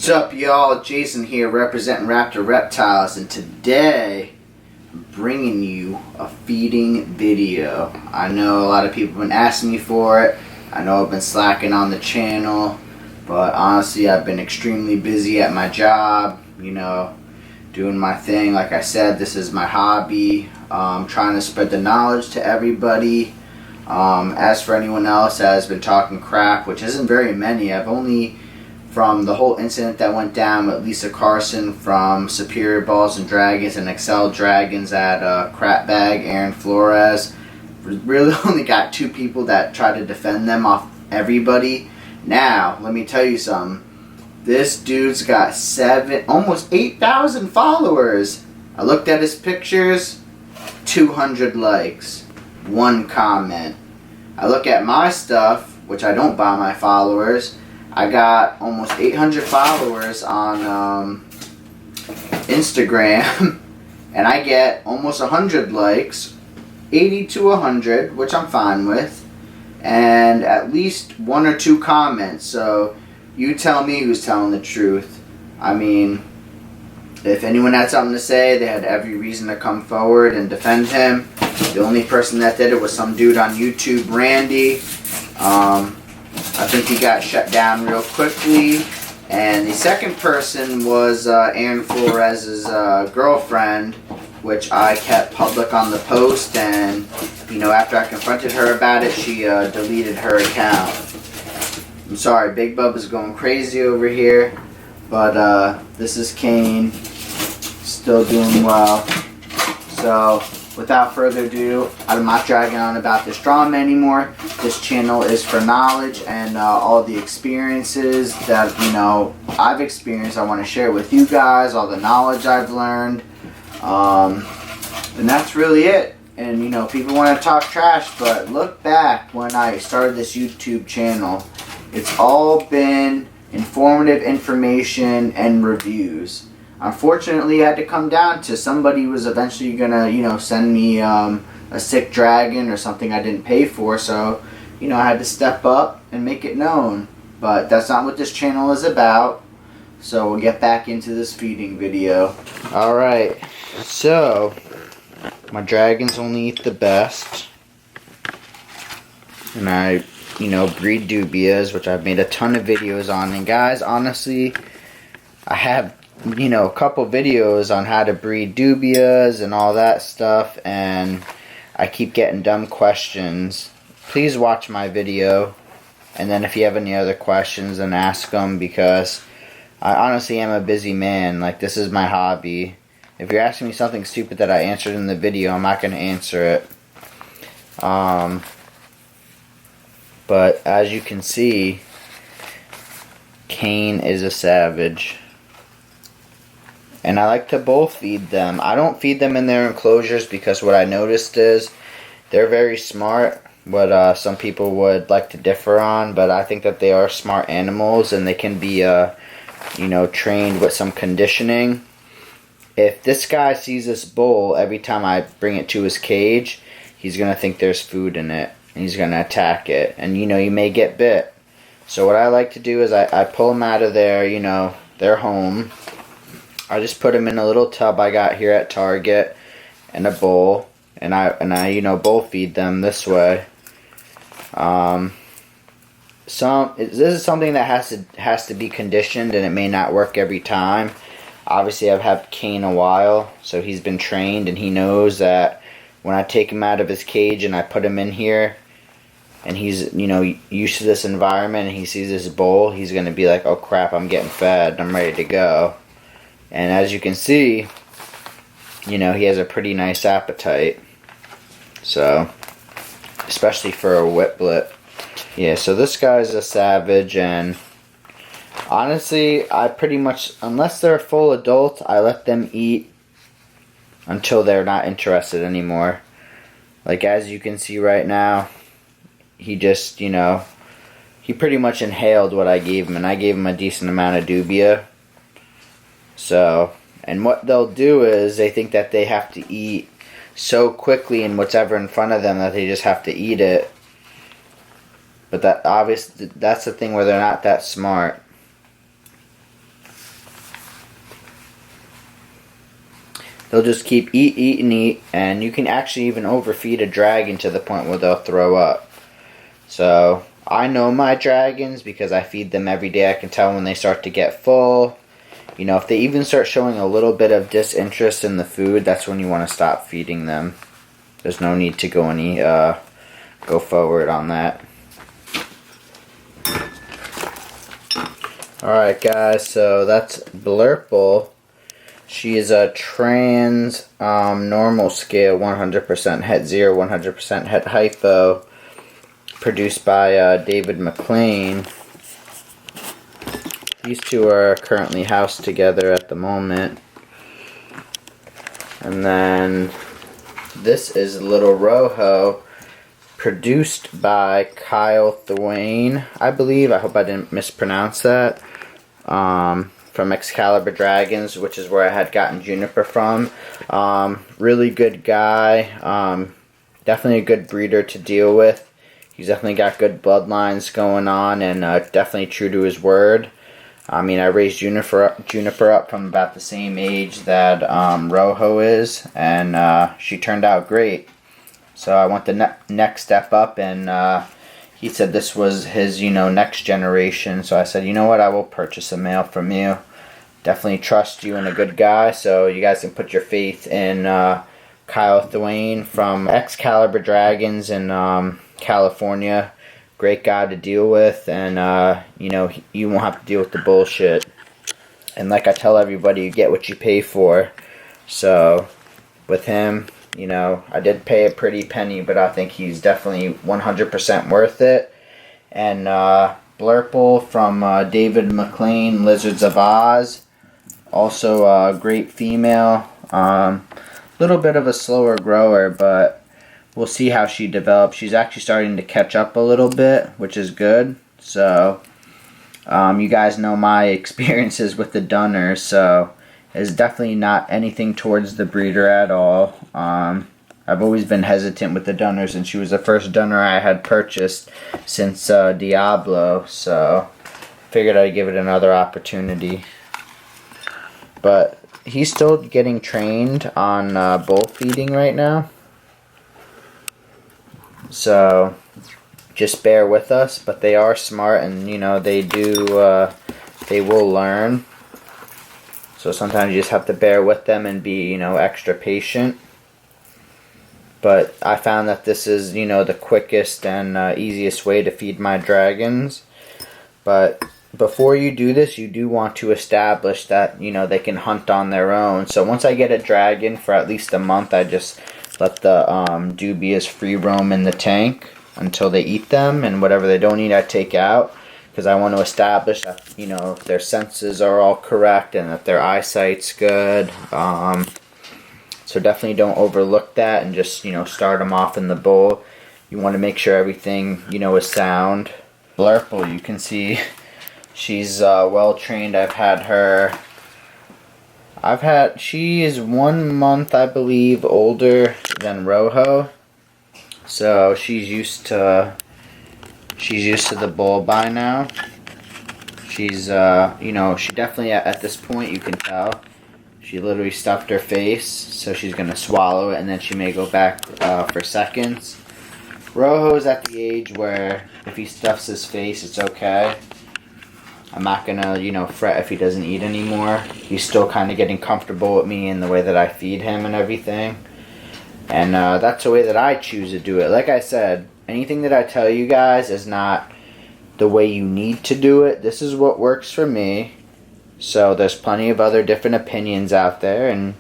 What's up, y'all? Jason here, representing Raptor Reptiles, and today I'm bringing you a feeding video. I know a lot of people have been asking me for it. I know I've been slacking on the channel, but honestly I've been extremely busy at my job, you know, doing my thing. Like I said, this is my hobby. Trying to spread the knowledge to everybody. As for anyone else that has been talking crap, which isn't very many, I've only, from the whole incident that went down with Lisa Carson from Superior Balls and Dragons and Excel Dragons at Crapbag, Aaron Flores, really only got 2 people that tried to defend them off everybody. Now, let me tell you something. This dude's got almost 8,000 followers. I looked at his pictures, 200 likes, 1 comment. I look at my stuff, which I don't buy my followers. I got almost 800 followers on Instagram, and I get almost 100 likes, 80 to 100, which I'm fine with, and at least 1 or 2 comments. So you tell me who's telling the truth. I mean, if anyone had something to say, they had every reason to come forward and defend him. The only person that did it was some dude on YouTube, Randy. I think he got shut down real quickly. And the second person was Aaron Flores' girlfriend, which I kept public on the post. And, you know, after I confronted her about it, she deleted her account. I'm sorry, Big Bub is going crazy over here. But this is Kane, still doing well. So, without further ado, I'm not dragging on about this drama anymore. This channel is for knowledge and all the experiences that, you know, I've experienced. I want to share with you guys all the knowledge I've learned. And that's really it. And, you know, people want to talk trash, but look back when I started this YouTube channel. It's all been informative information and reviews. Unfortunately, it had to come down to somebody was eventually gonna, you know, send me a sick dragon or something I didn't pay for. So, you know, I had to step up and make it known. But that's not what this channel is about. So we'll get back into this feeding video. Alright, so my dragons only eat the best. And I, you know, breed dubias, which I've made a ton of videos on. And guys, honestly, I have, you know, a couple videos on how to breed dubias and all that stuff, and I keep getting dumb questions. Please watch my video, and then if you have any other questions, then ask them, because I honestly am a busy man. Like, this is my hobby. If you're asking me something stupid that I answered in the video, I'm not going to answer it. But as you can see, Kane is a savage. And I like to both feed them. I don't feed them in their enclosures because what I noticed is they're very smart. What some people would like to differ on, but I think that they are smart animals and they can be, you know, trained with some conditioning. If this guy sees this bowl every time I bring it to his cage, he's going to think there's food in it. And he's going to attack it. And, you know, you may get bit. So what I like to do is I pull them out of their, you know, their home. I just put them in a little tub I got here at Target and a bowl, and I you know, bowl feed them this way. This is something that has to be conditioned, and it may not work every time. Obviously, I've had Kane a while, so he's been trained, and he knows that when I take him out of his cage and I put him in here, and he's, you know, used to this environment, and he sees this bowl, he's gonna be like, "Oh crap, I'm getting fed. I'm ready to go." And as you can see, you know, he has a pretty nice appetite. So, especially for a whiplet. Yeah, so this guy's a savage, and honestly, I pretty much, unless they're full adult, I let them eat until they're not interested anymore. Like, as you can see right now, he just, you know, he pretty much inhaled what I gave him, and I gave him a decent amount of dubia. So, and what they'll do is they think that they have to eat so quickly in whatever in front of them that they just have to eat it. But that obviously, that's the thing where they're not that smart. they'll just keep eat and eat, and you can actually even overfeed a dragon to the point where they'll throw up. So I know my dragons because I feed them every day. I can tell when they start to get full. You know, if they even start showing a little bit of disinterest in the food, that's when you want to stop feeding them. There's no need to go forward on that. Alright guys, so that's Blurle. She is a trans normal scale, 100% het 0, 100% het hypo, produced by David McLean. These two are currently housed together at the moment. And then this is Little Rojo, produced by Kyle Thwain, I believe. I hope I didn't mispronounce that. From Excalibur Dragons, which is where I had gotten Juniper from. Really good guy. Definitely a good breeder to deal with. He's definitely got good bloodlines going on, and definitely true to his word. I mean, I raised Juniper up from about the same age that Rojo is, and she turned out great. So I went the next step up, and he said this was his, next generation. So I said, you know what, I will purchase a male from you. Definitely trust you and a good guy, so you guys can put your faith in Kyle Thwain from Excalibur Dragons in California. Great guy to deal with, and you won't have to deal with the bullshit. And like I tell everybody, you get what you pay for. So with him, I did pay a pretty penny, but I think he's definitely 100% worth it. And Blurle from David McLean, Lizards of Oz, also a great female. Little bit of a slower grower, but we'll see how she develops. She's actually starting to catch up a little bit, which is good. So you guys know my experiences with the Dunners, so it's definitely not anything towards the breeder at all. I've always been hesitant with the Dunners, and she was the first Dunner I had purchased since Diablo, so figured I'd give it another opportunity. But he's still getting trained on bull feeding right now, so just bear with us. But they are smart, and they will learn. So sometimes you just have to bear with them and be, extra patient. But I found that this is, the quickest and easiest way to feed my dragons. But before you do this, you do want to establish that, they can hunt on their own. So once I get a dragon for at least a month, I just let the dubias free roam in the tank until they eat them. And whatever they don't eat, I take out. Because I want to establish that, if their senses are all correct and that their eyesight's good. So definitely don't overlook that and just, start them off in the bowl. You want to make sure everything, is sound. Blurle, you can see she's well trained. She is 1 month, I believe, older than Rojo. So she's used to the bull by now. She's, she definitely, at this point, you can tell, she literally stuffed her face, so she's going to swallow it, and then she may go back for seconds. Rojo's at the age where if he stuffs his face, it's okay. I'm not going to, fret if he doesn't eat anymore. He's still kind of getting comfortable with me in the way that I feed him and everything. And that's the way that I choose to do it. Like I said, anything that I tell you guys is not the way you need to do it. This is what works for me. So there's plenty of other different opinions out there, and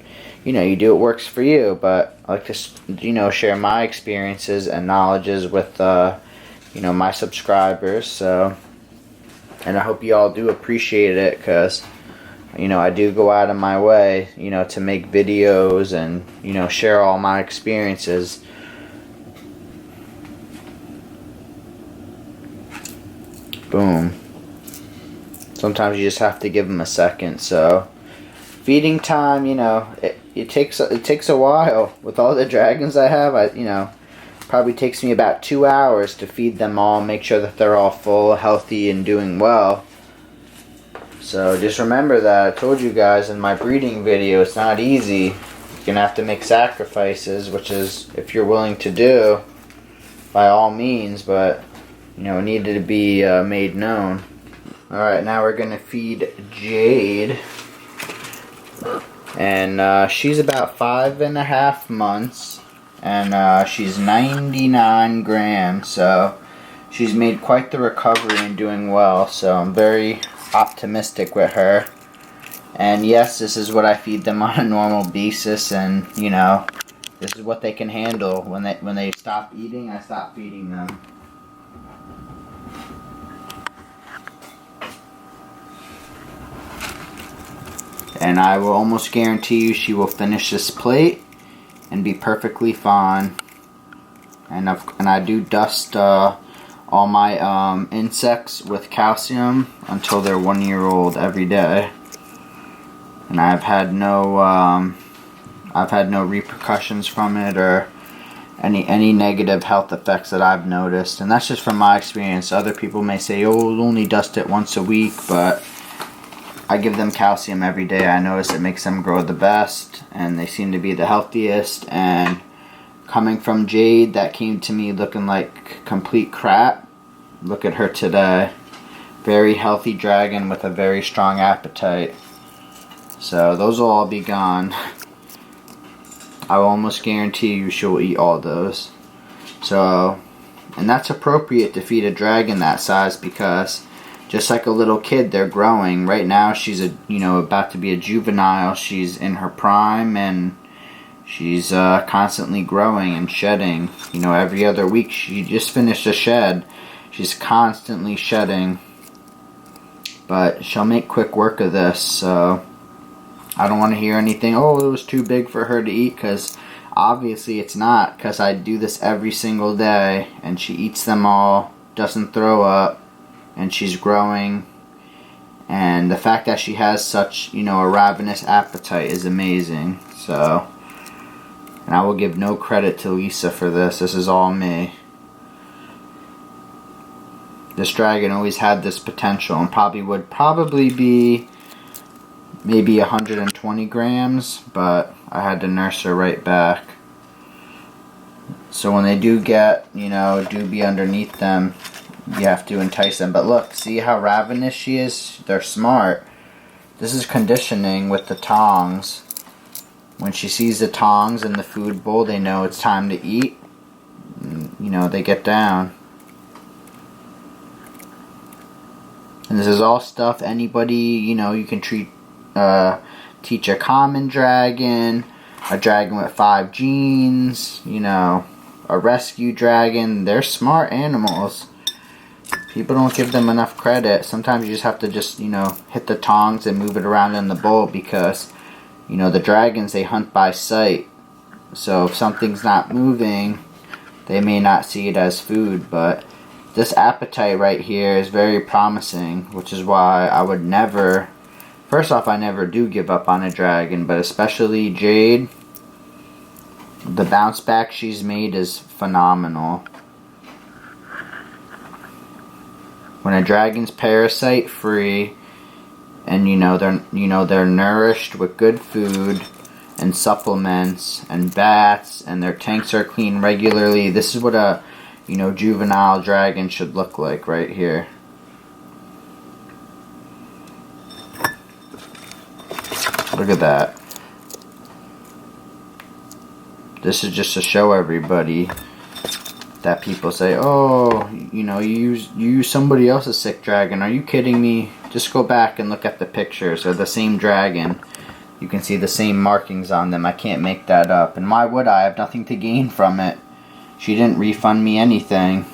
you do what works for you. But I like to share my experiences and knowledges with my subscribers. So, and I hope you all do appreciate it, because I do go out of my way to make videos and share all my experiences. Boom. Sometimes you just have to give them a second. So feeding time, it takes a while. With all the dragons I have, probably takes me about 2 hours to feed them all, make sure that they're all full, healthy, and doing well. So just remember that I told you guys in my breeding video, it's not easy. gonna have to make sacrifices, which is, if you're willing to do, by all means, but you know, it needed to be made known. Alright, now we're gonna feed Jade. And she's about 5.5 months, and she's 99 grams, so she's made quite the recovery and doing well, so I'm very optimistic with her. And yes, this is what I feed them on a normal basis, and you know, this is what they can handle. When they stop eating, I stop feeding them. And I will almost guarantee you she will finish this plate and be perfectly fine. And I do dust all my insects with calcium until they're 1 year old every day. And I've had no repercussions from it or any negative health effects that I've noticed. And that's just from my experience. Other people may say, oh, we'll only dust it once a week, but I give them calcium every day. I notice it makes them grow the best, and they seem to be the healthiest. And coming from Jade, that came to me looking like complete crap. Look at her today. Very healthy dragon with a very strong appetite. So those will all be gone. I will almost guarantee you she'll eat all those. So, and that's appropriate to feed a dragon that size, because just like a little kid, they're growing. Right now, she's about to be a juvenile. She's in her prime, and she's constantly growing and shedding. You know, every other week, she just finished a shed. She's constantly shedding, but she'll make quick work of this. So I don't want to hear anything, oh, it was too big for her to eat, because obviously it's not, because I do this every single day, and she eats them all, doesn't throw up. And she's growing, and the fact that she has such, you know, a ravenous appetite is amazing. So, and I will give no credit to Lisa for this. This is all me. This dragon always had this potential, and would probably be maybe 120 grams, but I had to nurse her right back. So when they do get, you know, do be underneath them, you have to entice them. But look, see how ravenous she is? They're smart. This is conditioning with the tongs. When she sees the tongs in the food bowl, they know it's time to eat. You know, they get down. And this is all stuff anybody, you know, you can teach a common dragon, a dragon with 5 genes, you know, a rescue dragon. They're smart animals. People don't give them enough credit. Sometimes you just have to you know, hit the tongs and move it around in the bowl, because, you know, the dragons, they hunt by sight. So if something's not moving, they may not see it as food. But this appetite right here is very promising, which is why I would never, first off, I never do give up on a dragon, but especially Jade, the bounce back she's made is phenomenal. When a dragon's parasite free, and they're nourished with good food and supplements and baths, and their tanks are cleaned regularly, this is what a, you know, juvenile dragon should look like right here. Look at that. This is just to show everybody that people say, oh, you know, you use somebody else's sick dragon. Are you kidding me? Just go back and look at the pictures. They're the same dragon. You can see the same markings on them. I can't make that up. And why would I? I have nothing to gain from it. She didn't refund me anything.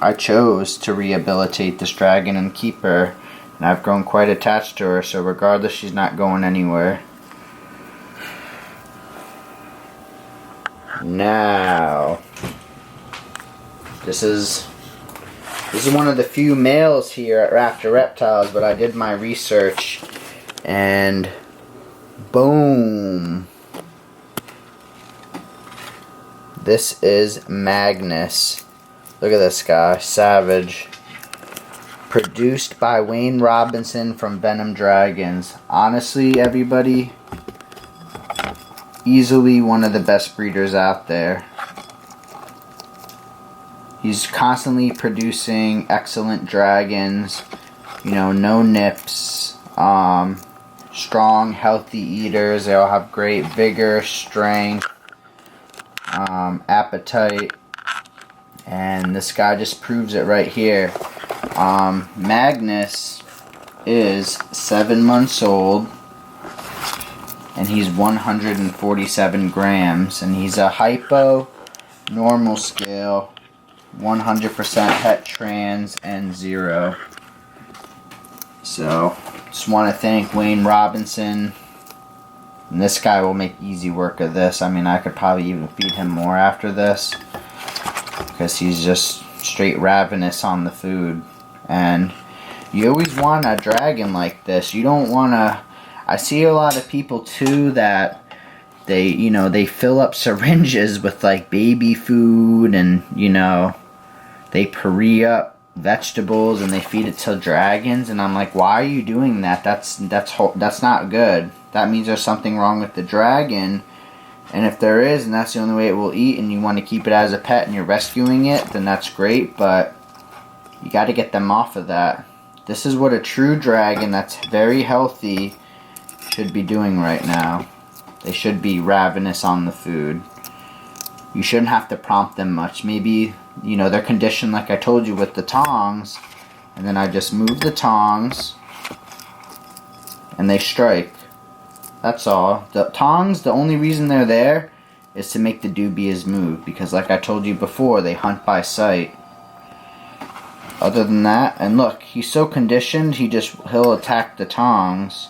I chose to rehabilitate this dragon and keep her. And I've grown quite attached to her, so regardless, she's not going anywhere. Now, this is one of the few males here at Raptor Reptiles, but I did my research, and boom, this is Magnus. Look at this guy, savage. Produced by Wayne Robinson from Venom Dragons. Honestly, everybody, easily one of the best breeders out there. He's constantly producing excellent dragons, you know, no nips, strong, healthy eaters. They all have great vigor, strength, appetite, and this guy just proves it right here. Magnus is 7 months old, and he's 147 grams, and he's a hypo, normal scale, 100% het trans, and 0. So, just want to thank Wayne Robinson. And this guy will make easy work of this. I mean, I could probably even feed him more after this, because he's just straight ravenous on the food. And you always want a dragon like this. You don't want to... I see a lot of people too that they, you know, they fill up syringes with like baby food, and, you know, they puree up vegetables and they feed it to dragons, and I'm like, why are you doing that? That's not good. That means there's something wrong with the dragon. And if there is, and that's the only way it will eat, and you want to keep it as a pet and you're rescuing it, then that's great, but you got to get them off of that. This is what a true dragon that's very healthy should be doing right now. They should be ravenous on the food. You shouldn't have to prompt them much. Maybe, you know, they're conditioned like I told you with the tongs, and then I just move the tongs and they strike. That's all. The tongs, the only reason they're there is to make the dubious move, because like I told you before, they hunt by sight. Other than that, and look, he's so conditioned, he'll attack the tongs.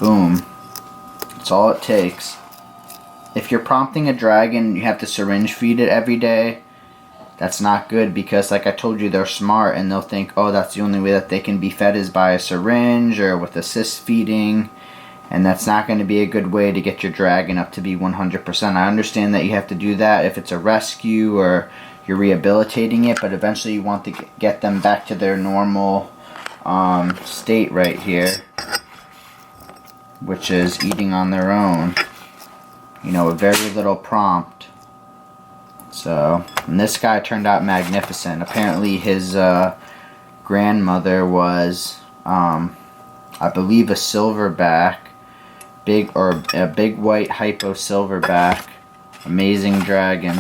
Boom. That's all it takes. If you're prompting a dragon, you have to syringe feed it every day. That's not good, because like I told you, they're smart and they'll think, oh, that's the only way that they can be fed is by a syringe or with assist feeding. And that's not going to be a good way to get your dragon up to be 100%. I understand that you have to do that if it's a rescue or you're rehabilitating it, but eventually you want to get them back to their normal state right here, which is eating on their own. You know, with very little prompt. So, and this guy turned out magnificent. Apparently his grandmother was, I believe, a silverback. A big white hypo silverback. Amazing dragon.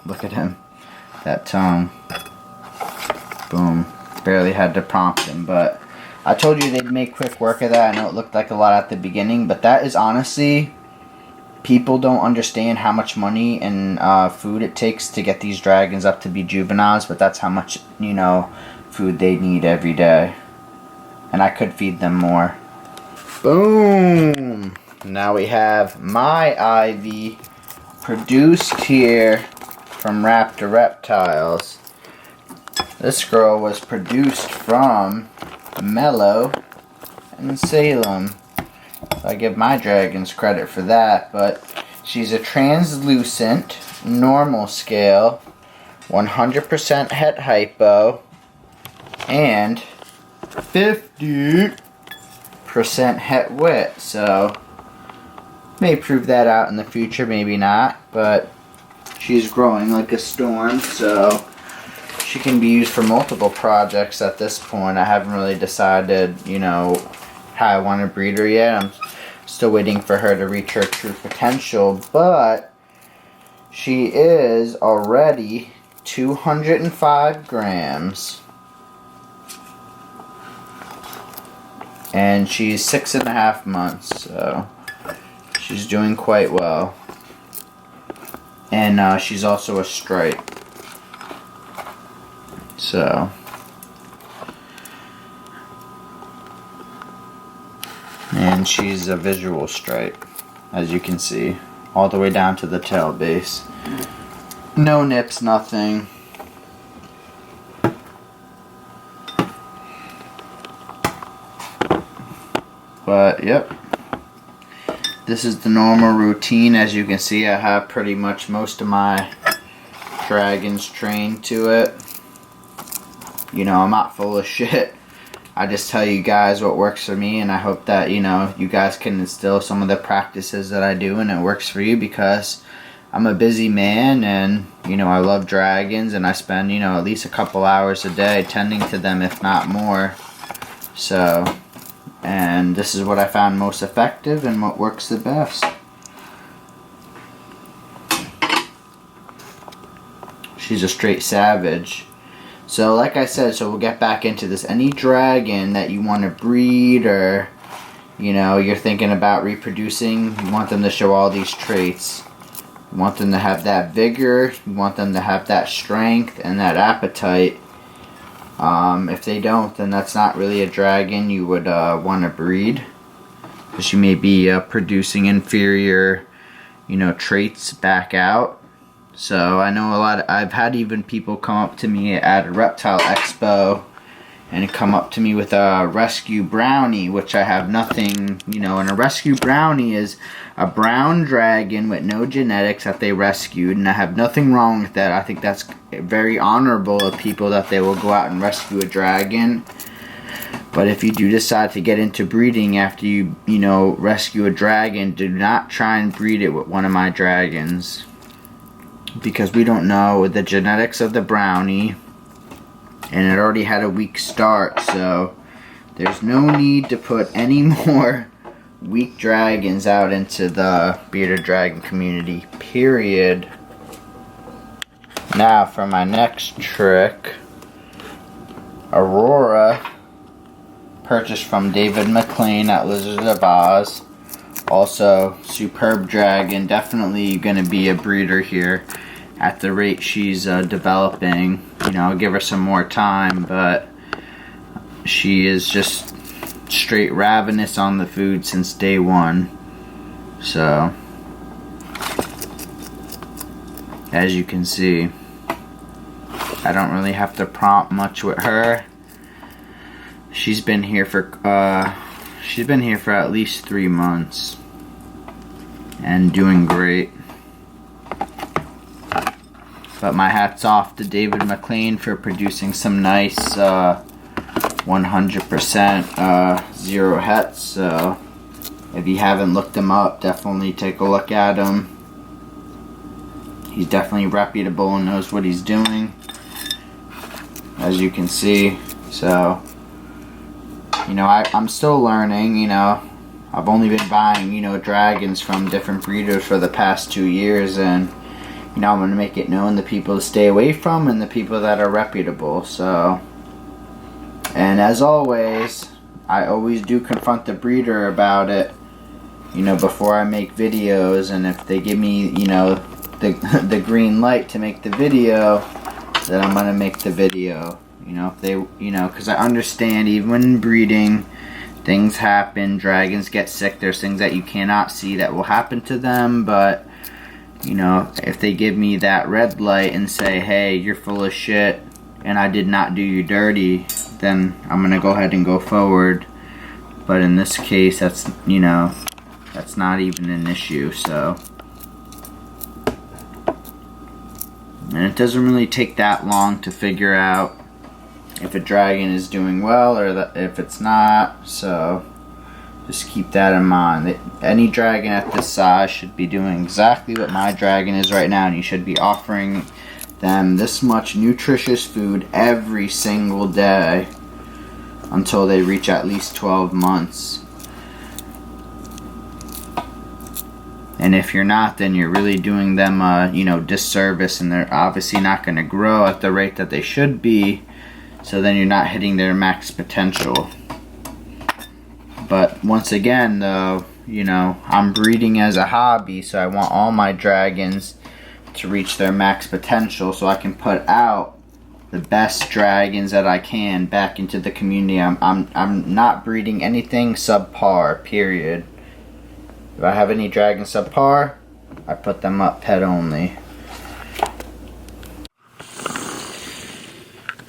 Look at him. That tongue. Boom. Barely had to prompt him, but I told you they'd make quick work of that. I know it looked like a lot at the beginning, but that is honestly... People don't understand how much money and food it takes to get these dragons up to be juveniles, but that's how much, you know, food they need every day. And I could feed them more. Boom! Now we have my Ivy produced here from Raptor Reptiles. This girl was produced from Mellow and Salem. I give my dragons credit for that, but she's a translucent, normal scale, 100% het hypo, and 50% het wit. So, may prove that out in the future, maybe not, but she's growing like a storm, so she can be used for multiple projects at this point. I haven't really decided, you know, how I want to breed her yet. I'm still waiting for her to reach her true potential, but she is already 205 grams, and she's 6.5 months, so she's doing quite well. And she's also a stripe, so and she's a visual stripe, as you can see, all the way down to the tail base. No nips, nothing. But, yep. This is the normal routine. As you can see, I have pretty much most of my dragons trained to it. You know, I'm not full of shit. I just tell you guys what works for me, and I hope that, you know, you guys can instill some of the practices that I do and it works for you, because I'm a busy man and, you know, I love dragons and I spend, you know, at least a couple hours a day tending to them, if not more. So, and this is what I found most effective and what works the best. She's a straight savage. So like I said, so we'll get back into this. Any dragon that you want to breed, or, you know, you're thinking about reproducing, you want them to show all these traits. You want them to have that vigor, you want them to have that strength and that appetite. If they don't, then that's not really a dragon you would want to breed, because you may be producing inferior, you know, traits back out. So I know I've had even people come up to me at a reptile expo and come up to me with a rescue brownie, which I have nothing, you know, and a rescue brownie is a brown dragon with no genetics that they rescued, and I have nothing wrong with that. I think that's very honorable of people that they will go out and rescue a dragon. But if you do decide to get into breeding after you know, rescue a dragon, do not try and breed it with one of my dragons, because we don't know the genetics of the brownie, and it already had a weak start, so there's no need to put any more weak dragons out into the bearded dragon community, period. Now for my next trick, Aurora, purchased from David McLean at Lizards of Oz. Also, superb dragon, definitely going to be a breeder here at the rate she's developing. You know, I'll give her some more time, but she is just straight ravenous on the food since day one. So, as you can see, I don't really have to prompt much with her. She's been here for at least 3 months and doing great. But my hat's off to David McLean for producing some nice 100% zero hets. So if you haven't looked him up, definitely take a look at him. He's definitely reputable and knows what he's doing, as you can see. So, you know, I'm still learning, you know. I've only been buying, you know, dragons from different breeders for the past 2 years, and, you know, I'm going to make it known the people to stay away from and the people that are reputable. So, and as always, I always do confront the breeder about it, you know, before I make videos, and if they give me, you know, the green light to make the video, then I'm going to make the video. You know, if they, you know, because I understand even when breeding, things happen, dragons get sick, there's things that you cannot see that will happen to them, but, you know, if they give me that red light and say, hey, you're full of shit and I did not do you dirty, then I'm going to go ahead and go forward. But in this case, that's, you know, that's not even an issue, so. And it doesn't really take that long to figure out if a dragon is doing well or if it's not, so just keep that in mind. Any dragon at this size should be doing exactly what my dragon is right now, and you should be offering them this much nutritious food every single day until they reach at least 12 months. And if you're not, then you're really doing them a, you know, disservice, and they're obviously not going to grow at the rate that they should be. So then you're not hitting their max potential. But once again, though, you know, I'm breeding as a hobby, so I want all my dragons to reach their max potential so I can put out the best dragons that I can back into the community. I'm not breeding anything subpar, period. If I have any dragons subpar, I put them up pet only.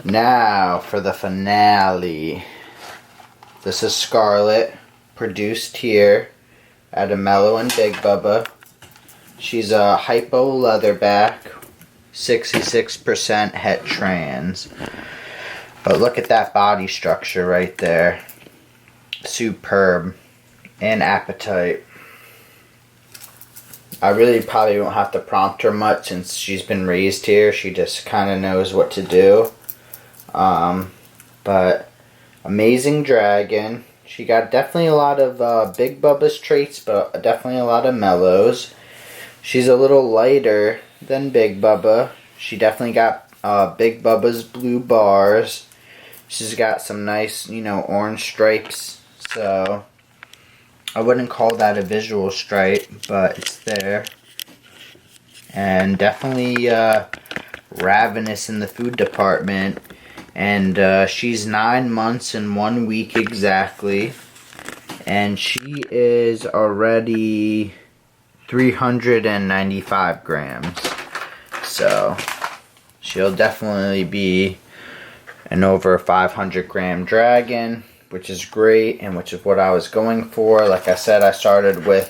Now for the finale. This is Scarlet, produced here at a Mellow and Big Bubba. She's a hypo leatherback, 66% het trans. But look at that body structure right there. Superb. And appetite. I really probably won't have to prompt her much since she's been raised here. She just kind of knows what to do. But amazing dragon. She got definitely a lot of Big Bubba's traits, but definitely a lot of mellows. She's a little lighter than Big Bubba. She definitely got Big Bubba's blue bars. She's got some nice, orange stripes. So I wouldn't call that a visual stripe, but it's there. And definitely ravenous in the food department. And she's 9 months and 1 week exactly. And she is already 395 grams. So she'll definitely be an over 500 gram dragon, which is great and which is what I was going for. Like I said, I started with,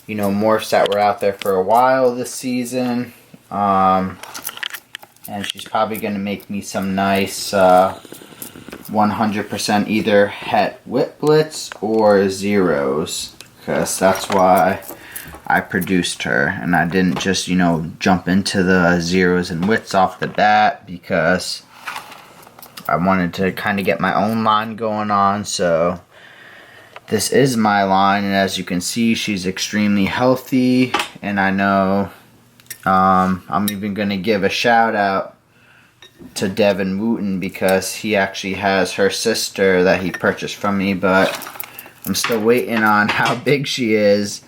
morphs that were out there for a while this season. And she's probably going to make me some nice 100% either het whiplets or zeros. Because that's why I produced her. And I didn't just, jump into the zeros and wits off the bat. Because I wanted to kind of get my own line going on. So this is my line. And as you can see, she's extremely healthy. And I know I'm even going to give a shout out to Devin Wooten because he actually has her sister that he purchased from me, but I'm still waiting on how big she is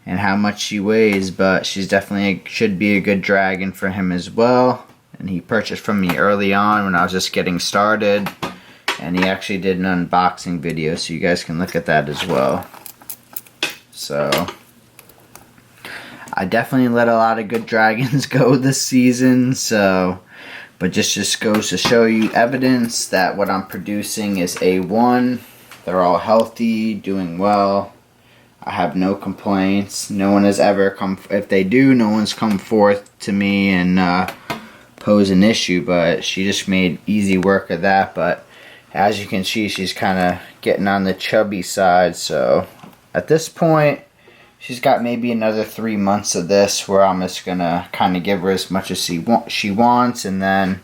and how much she weighs, but she's definitely should be a good dragon for him as well. And he purchased from me early on when I was just getting started, and he actually did an unboxing video, so you guys can look at that as well. So I definitely let a lot of good dragons go this season, but just goes to show you evidence that what I'm producing is A1. They're all healthy, doing well. I have no complaints. No one has ever come, if they do, no one's come forth to me and pose an issue, but she just made easy work of that. But as you can see, she's kind of getting on the chubby side, so at this point, she's got maybe another 3 months of this where I'm just going to kind of give her as much as she wants, and then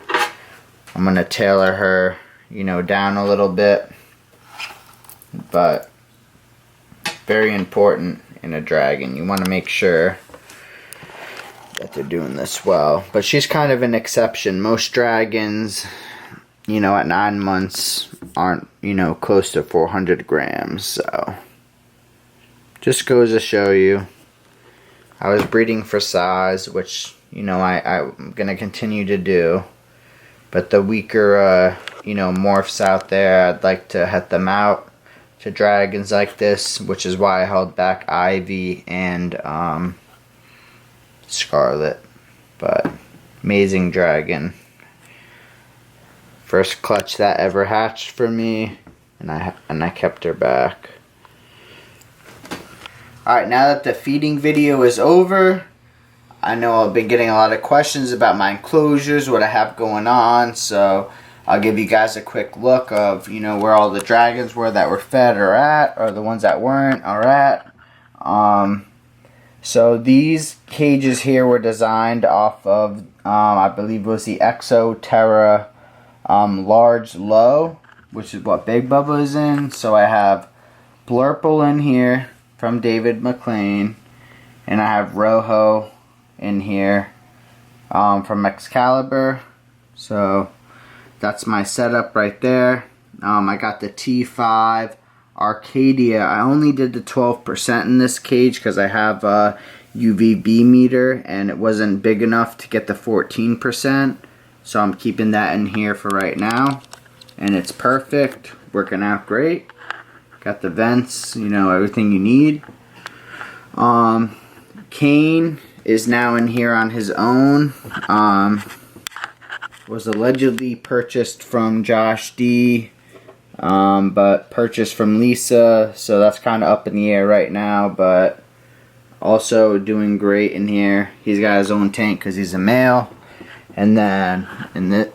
I'm going to tailor her, down a little bit. But very important in a dragon. You want to make sure that they're doing this well. But she's kind of an exception. Most dragons, at 9 months aren't, close to 400 grams, so just goes to show you. I was breeding for size, which, I'm going to continue to do. But the weaker, morphs out there, I'd like to het them out to dragons like this, which is why I held back Ivy and Scarlet. But amazing dragon. First clutch that ever hatched for me, and I kept her back. Alright, now that the feeding video is over, I know I've been getting a lot of questions about my enclosures, what I have going on, so I'll give you guys a quick look of, where all the dragons were that were fed are at, or the ones that weren't are at. So these cages here were designed off of, I believe it was the Exo Terra Large Low, which is what Big Bubba is in. So I have Blurle in here from David McLean, and I have Rojo in here from Excalibur. So that's my setup right there. I got the T5 Arcadia. I only did the 12% in this cage because I have a UVB meter and it wasn't big enough to get the 14%. So I'm keeping that in here for right now. And it's perfect. Working out great. Got the vents, everything you need. Kane is now in here on his own. Was allegedly purchased from Josh D, but purchased from Lisa, so that's kind of up in the air right now, but also doing great in here. He's got his own tank because he's a male. And then in the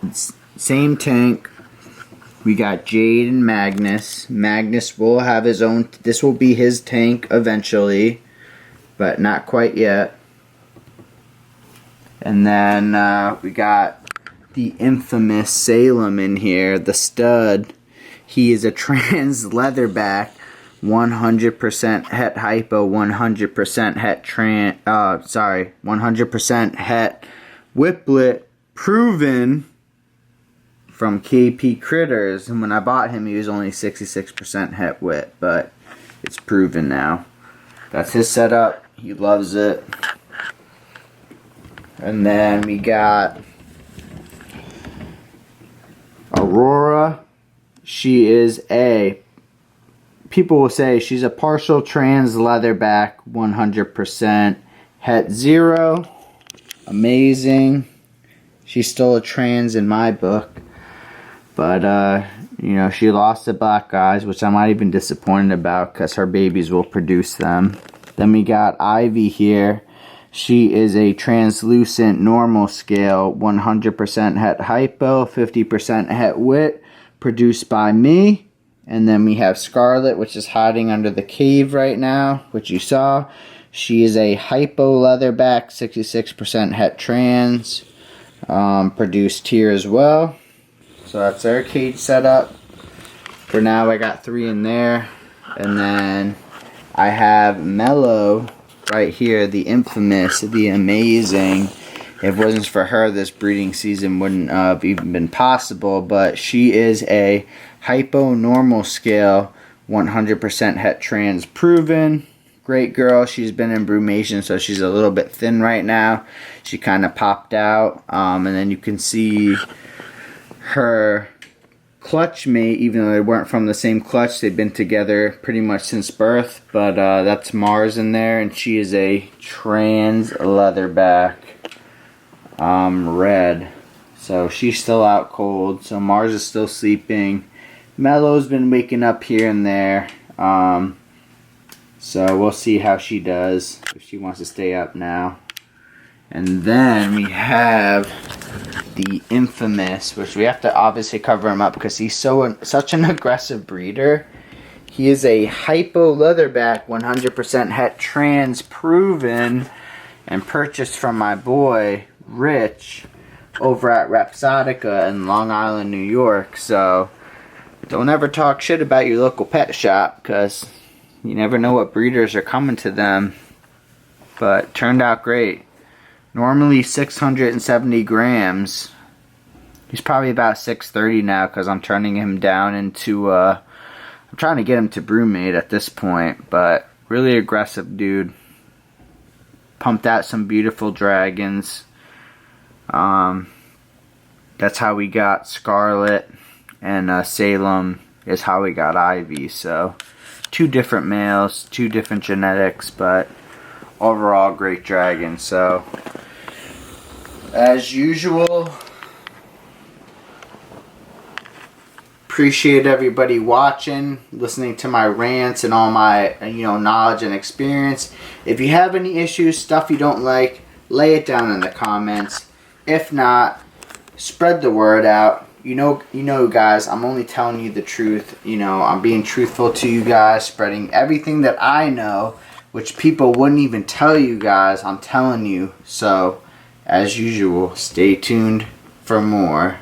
same tank, We got Jade and Magnus. Magnus will have his own, this will be his tank eventually, but not quite yet. And then we got the infamous Salem in here, the stud. He is a trans leatherback, 100% het hypo, 100% het 100% het whiplet, proven from KP Critters. And when I bought him, he was only 66% het wit, but it's proven now. That's his setup. He loves it. And then we got Aurora. She is people will say she's a partial trans leatherback, 100% het 0. Amazing. She's still a trans in my book. But, you know, she lost the black eyes, which I'm not even disappointed about because her babies will produce them. Then we got Ivy here. She is a translucent normal scale, 100% het hypo, 50% het wit, produced by me. And then we have Scarlet, which is hiding under the cave right now, which you saw. She is a hypo leatherback, 66% het trans, produced here as well. So that's their cage setup. For now, I got 3 in there. And then I have Mellow right here, the infamous, the amazing. If it wasn't for her, this breeding season wouldn't have even been possible. But she is a hypo normal scale, 100% het trans proven. Great girl. She's been in brumation, so she's a little bit thin right now. She kind of popped out. And then you can see her clutch mate, even though they weren't from the same clutch, they've been together pretty much since birth. But that's Mars in there, and she is a trans leatherback, red. So she's still out cold. So Mars is still sleeping. Mellow's been waking up here and there. So we'll see how she does, if she wants to stay up now. And then we have the infamous, which we have to obviously cover him up because he's such an aggressive breeder. He is a hypo leatherback, 100% het trans proven, and purchased from my boy Rich over at Rapsotica in Long Island, New York. So don't ever talk shit about your local pet shop because you never know what breeders are coming to them. But turned out great. Normally 670 grams. He's probably about 630 now because I'm turning him down into, I'm trying to get him to brewmate at this point. But really aggressive dude. Pumped out some beautiful dragons. That's how we got Scarlet. And Salem is how we got Ivy. So 2 different males, 2 different genetics, but overall great dragon. So as usual, appreciate everybody watching, listening to my rants and all my knowledge and experience. If you have any issues, stuff you don't like, lay it down in the comments. If not, spread the word out. You know, guys, I'm only telling you the truth. I'm being truthful to you guys, spreading everything that I know, which people wouldn't even tell you guys. I'm telling you. So, as usual, stay tuned for more.